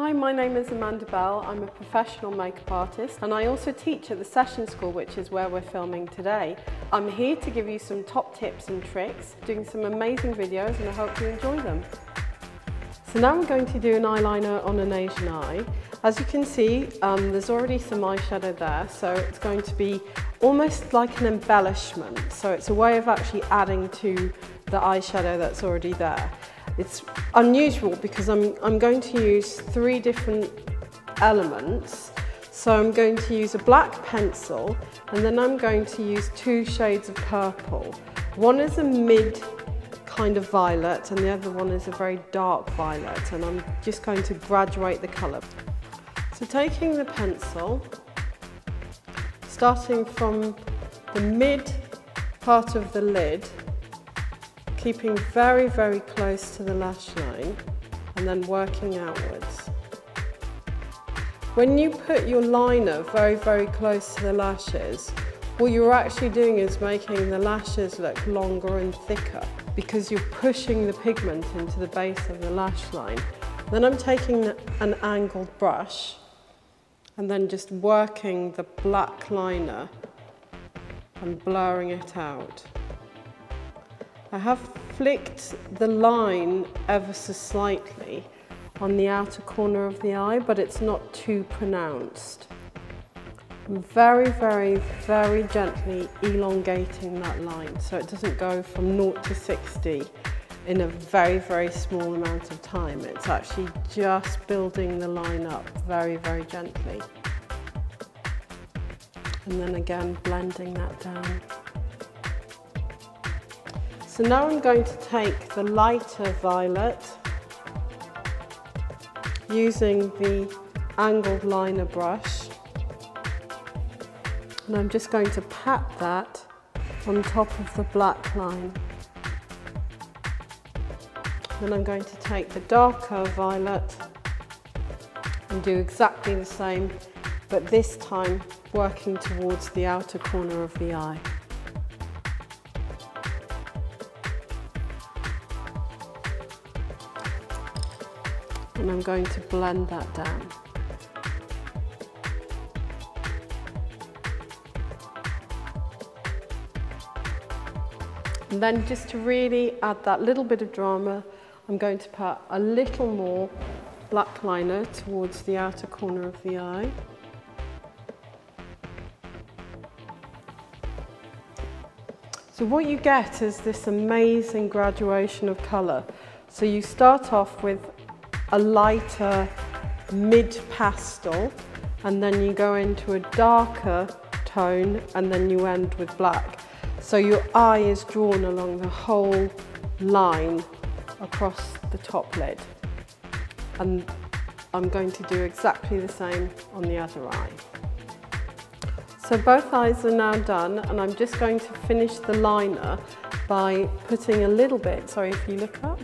Hi, my name is Amanda Bell. I'm a professional makeup artist and I also teach at the Session School, which is where we're filming today. I'm here to give you some top tips and tricks, doing some amazing videos, and I hope you enjoy them. So now we're going to do an eyeliner on an Asian eye. As you can see, there's already some eyeshadow there, so it's going to be almost like an embellishment. So it's a way of actually adding to the eyeshadow that's already there. It's unusual because I'm going to use 3 different elements. So I'm going to use a black pencil, and then I'm going to use 2 shades of purple. One is a mid kind of violet and the other one is a very dark violet, and I'm just going to graduate the colour. So taking the pencil, starting from the mid part of the lid, keeping very, very close to the lash line and then working outwards. When you put your liner very, very close to the lashes, what you're actually doing is making the lashes look longer and thicker because you're pushing the pigment into the base of the lash line. Then I'm taking an angled brush and then just working the black liner and blurring it out. I have flicked the line ever so slightly on the outer corner of the eye, but it's not too pronounced. I'm very, very, very gently elongating that line so it doesn't go from 0 to 60 in a very, very small amount of time. It's actually just building the line up very, very gently. And then again, blending that down. So now I'm going to take the lighter violet, using the angled liner brush, and I'm just going to pat that on top of the black line. Then I'm going to take the darker violet and do exactly the same, but this time working towards the outer corner of the eye. And I'm going to blend that down. And then just to really add that little bit of drama, I'm going to put a little more black liner towards the outer corner of the eye. So what you get is this amazing graduation of colour. So you start off with a lighter mid pastel, and then you go into a darker tone, and then you end with black. So your eye is drawn along the whole line across the top lid. And I'm going to do exactly the same on the other eye. So both eyes are now done, and I'm just going to finish the liner by putting a little bit, sorry if you look up,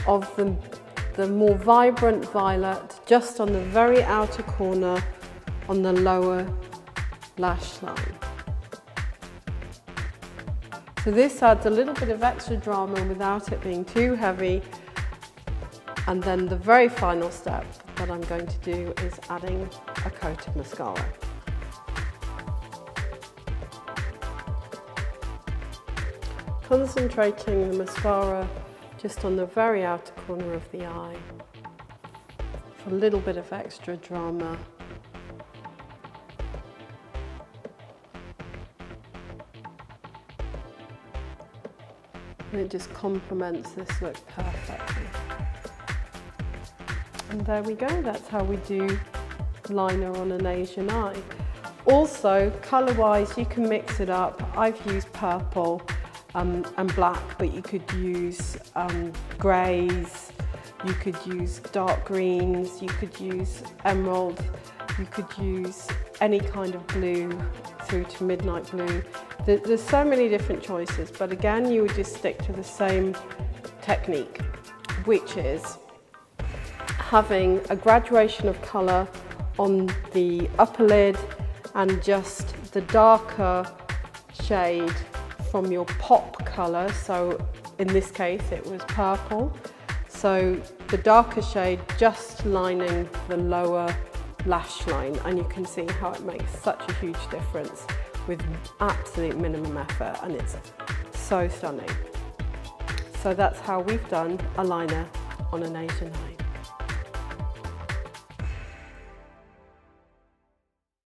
of the more vibrant violet just on the very outer corner on the lower lash line. So this adds a little bit of extra drama without it being too heavy. And then the very final step that I'm going to do is adding a coat of mascara. Concentrating the mascara just on the very outer corner of the eye for a little bit of extra drama. And it just complements this look perfectly. And there we go, that's how we do liner on an Asian eye. Also, colour-wise, you can mix it up. I've used purple and black, but you could use greys, you could use dark greens, you could use emerald, you could use any kind of blue through to midnight blue. There's so many different choices, but again, you would just stick to the same technique, which is having a graduation of colour on the upper lid and just the darker shade from your pop colour. So in this case it was purple. So the darker shade just lining the lower lash line, and you can see how it makes such a huge difference with absolute minimum effort, and it's so stunning. So that's how we've done a liner on an Asian eye.